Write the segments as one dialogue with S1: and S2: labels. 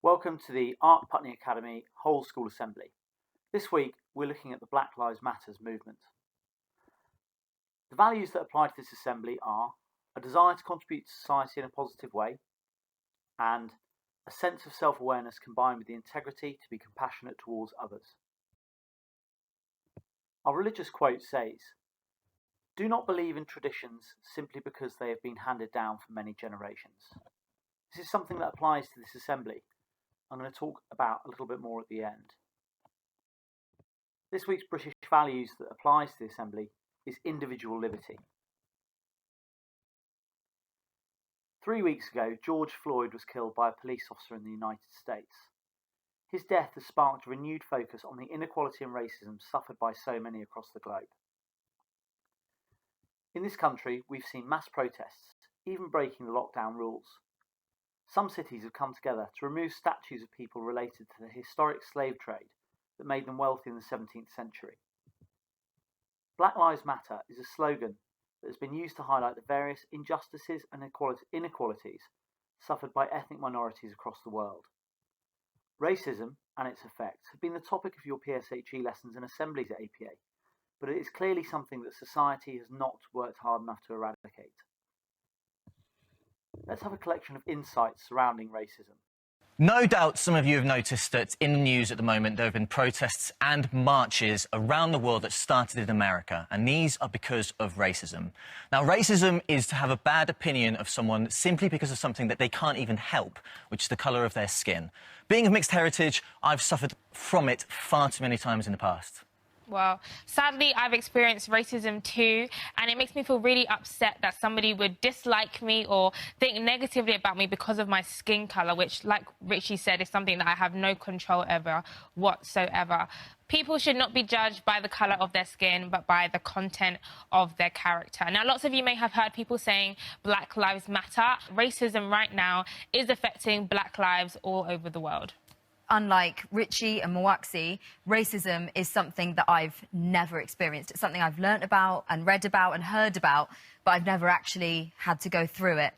S1: Welcome to the Art Putney Academy Whole School Assembly. This week we're looking at the Black Lives Matter movement. The values that apply to this assembly are a desire to contribute to society in a positive way and a sense of self-awareness combined with the integrity to be compassionate towards others. Our religious quote says, "Do not believe in traditions simply because they have been handed down for many generations." This is something that applies to this assembly. I'm going to talk about a little bit more at the end. This week's British values that applies to the Assembly is individual liberty. 3 weeks ago, George Floyd was killed by a police officer in the United States. His death has sparked a renewed focus on the inequality and racism suffered by so many across the globe. In this country, we've seen mass protests, even breaking the lockdown rules. Some cities have come together to remove statues of people related to the historic slave trade that made them wealthy in the 17th century. Black Lives Matter is a slogan that has been used to highlight the various injustices and inequalities suffered by ethnic minorities across the world. Racism and its effects have been the topic of your PSHE lessons and assemblies at APA, but it is clearly something that society has not worked hard enough to eradicate. Let's have a collection of insights surrounding racism.
S2: No doubt some of you have noticed that in the news at the moment there have been protests and marches around the world that started in America, and these are because of racism. Now, racism is to have a bad opinion of someone simply because of something that they can't even help, which is the colour of their skin. Being of mixed heritage, I've suffered from it far too many times in the past.
S3: Well, sadly, I've experienced racism too, and it makes me feel really upset that somebody would dislike me or think negatively about me because of my skin colour, which, like Richie said, is something that I have no control over whatsoever. People should not be judged by the colour of their skin, but by the content of their character. Now, lots of you may have heard people saying Black Lives Matter. Racism right now is affecting Black lives all over the world.
S4: Unlike Richie and Mwaksi, racism is something that I've never experienced. It's something I've learnt about and read about and heard about, but I've never actually had to go through it.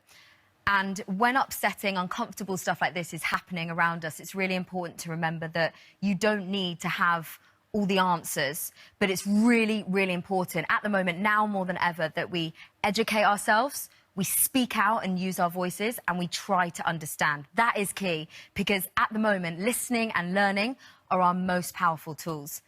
S4: And when upsetting, uncomfortable stuff like this is happening around us, it's really important to remember that you don't need to have all the answers, but it's really, really important at the moment, now more than ever, that we educate ourselves, we speak out and use our voices, and we try to understand. That is key, because at the moment, listening and learning are our most powerful tools.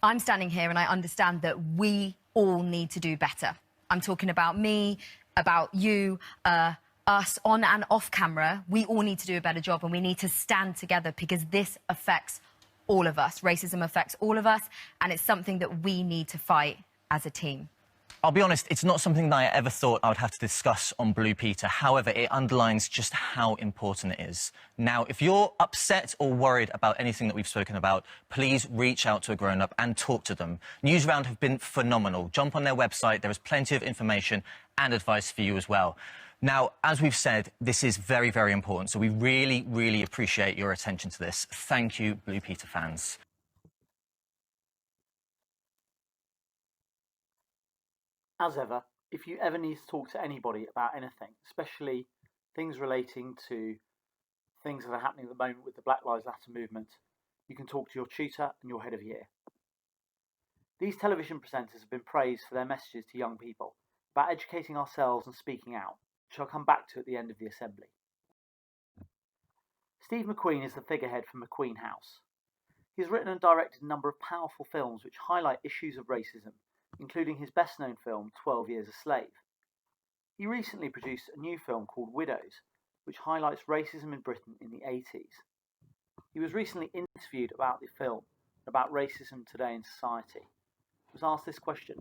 S4: I'm standing here and I understand that we all need to do better. I'm talking about me, about you, us on and off camera. We all need to do a better job, and we need to stand together because this affects all of us. Racism affects all of us, and it's something that we need to fight as a team.
S2: I'll be honest, it's not something that I ever thought I would have to discuss on Blue Peter. However, it underlines just how important it is. Now, if you're upset or worried about anything that we've spoken about, please reach out to a grown-up and talk to them. Newsround have been phenomenal. Jump on their website. There is plenty of information and advice for you as well. Now, as we've said, this is very, very important, so we really, really appreciate your attention to this. Thank you, Blue Peter fans.
S1: As ever, if you ever need to talk to anybody about anything, especially things relating to things that are happening at the moment with the Black Lives Matter movement, you can talk to your tutor and your head of year. These television presenters have been praised for their messages to young people about educating ourselves and speaking out, which I'll come back to at the end of the assembly. Steve McQueen is the figurehead for McQueen House. He has written and directed a number of powerful films which highlight issues of racism, including his best-known film, 12 Years a Slave. He recently produced a new film called Widows, which highlights racism in Britain in the 80s. He was recently interviewed about the film, about racism today in society. He was asked this question: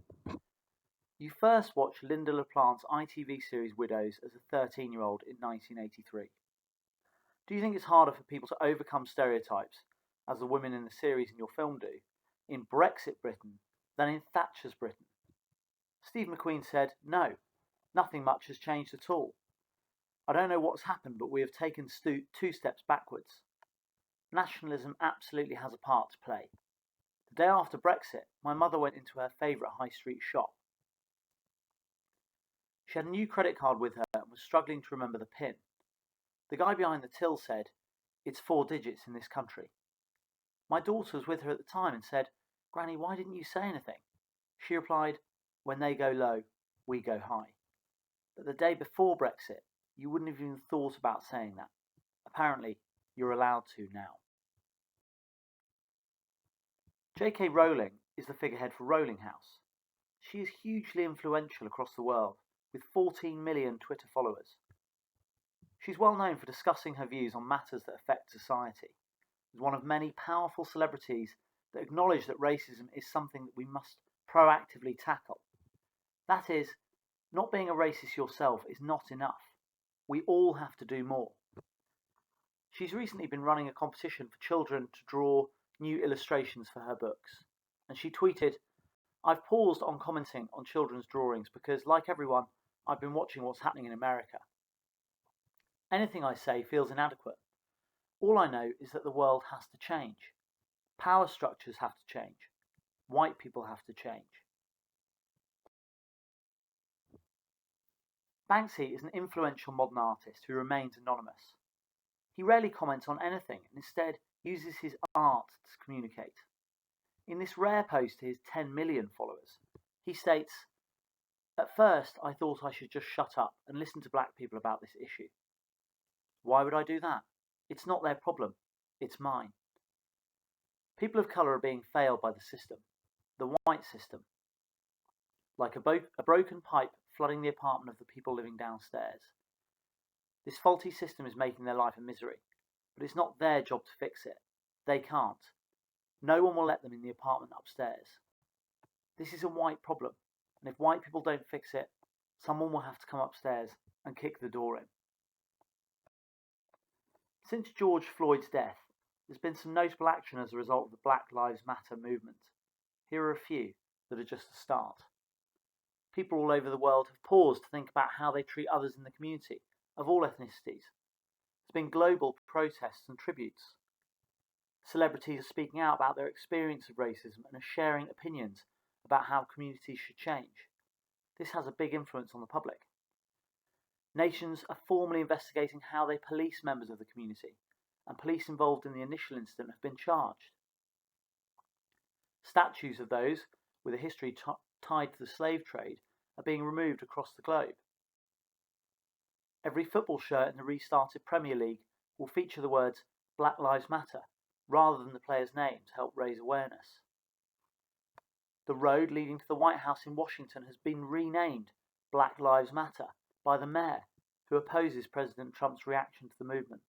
S1: you first watched Linda LaPlante's ITV series Widows as a 13-year-old in 1983. Do you think it's harder for people to overcome stereotypes, as the women in the series in your film do, in Brexit Britain than in Thatcher's Britain? Steve McQueen said, "No, nothing much has changed at all. I don't know what's happened, but we have taken 2 steps backwards. Nationalism absolutely has a part to play. The day after Brexit, my mother went into her favourite high street shop. She had a new credit card with her and was struggling to remember the PIN. The guy behind the till said, It's 4 digits in this country. My daughter was with her at the time and said, "Granny, why didn't you say anything?" She replied, "When they go low, we go high." But the day before Brexit, you wouldn't have even thought about saying that. Apparently, you're allowed to now. J.K. Rowling is the figurehead for Rowling House. She is hugely influential across the world, with 14 million Twitter followers. She's well known for discussing her views on matters that affect society, as one of many powerful celebrities that acknowledge that racism is something that we must proactively tackle. That is, not being a racist yourself is not enough. We all have to do more. She's recently been running a competition for children to draw new illustrations for her books, and she tweeted, "I've paused on commenting on children's drawings because, like everyone, I've been watching what's happening in America. Anything I say feels inadequate. All I know is that the world has to change. Power structures have to change. White people have to change." Banksy is an influential modern artist who remains anonymous. He rarely comments on anything and instead uses his art to communicate. In this rare post to his 10 million followers, he states, "At first, I thought I should just shut up and listen to black people about this issue. Why would I do that? It's not their problem. It's mine. People of colour are being failed by the system, the white system. Like a broken pipe flooding the apartment of the people living downstairs. This faulty system is making their life a misery, but it's not their job to fix it. They can't. No one will let them in the apartment upstairs. This is a white problem, and if white people don't fix it, someone will have to come upstairs and kick the door in." Since George Floyd's death, there's been some notable action as a result of the Black Lives Matter movement. Here are a few that are just a start. People all over the world have paused to think about how they treat others in the community, of all ethnicities. There's been global protests and tributes. Celebrities are speaking out about their experience of racism and are sharing opinions about how communities should change. This has a big influence on the public. Nations are formally investigating how they police members of the community, and police involved in the initial incident have been charged. Statues of those with a history tied to the slave trade are being removed across the globe. Every football shirt in the restarted Premier League will feature the words "Black Lives Matter" rather than the players' names to help raise awareness. The road leading to the White House in Washington has been renamed Black Lives Matter by the mayor, who opposes President Trump's reaction to the movement.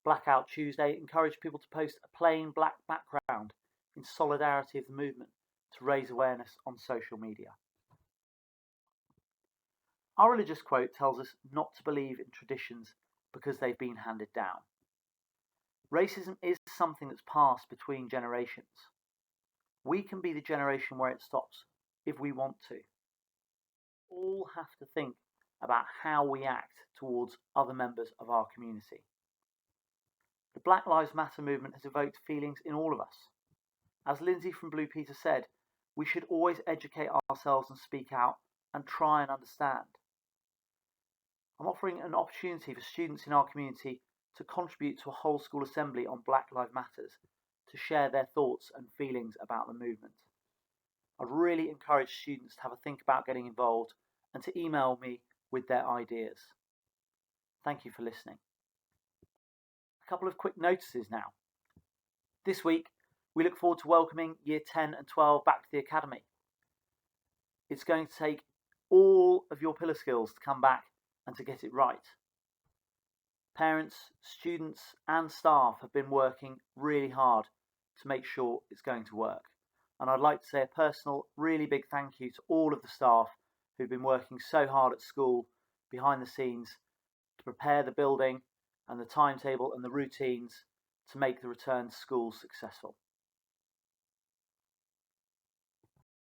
S1: Blackout Tuesday encouraged people to post a plain black background in solidarity of the movement to raise awareness on social media. Our religious quote tells us not to believe in traditions because they've been handed down. Racism is something that's passed between generations. We can be the generation where it stops if we want to. All have to think about how we act towards other members of our community. The Black Lives Matter movement has evoked feelings in all of us. As Lindsay from Blue Peter said, we should always educate ourselves and speak out and try and understand. I'm offering an opportunity for students in our community to contribute to a whole school assembly on Black Lives Matters to share their thoughts and feelings about the movement. I'd really encourage students to have a think about getting involved and to email me with their ideas. Thank you for listening. A couple of quick notices now. This week, we look forward to welcoming Year 10 and 12 back to the Academy. It's going to take all of your pillar skills to come back and to get it right. Parents, students and staff have been working really hard to make sure it's going to work. And I'd like to say a personal, really big thank you to all of the staff who've been working so hard at school, behind the scenes, to prepare the building and the timetable and the routines to make the return to school successful.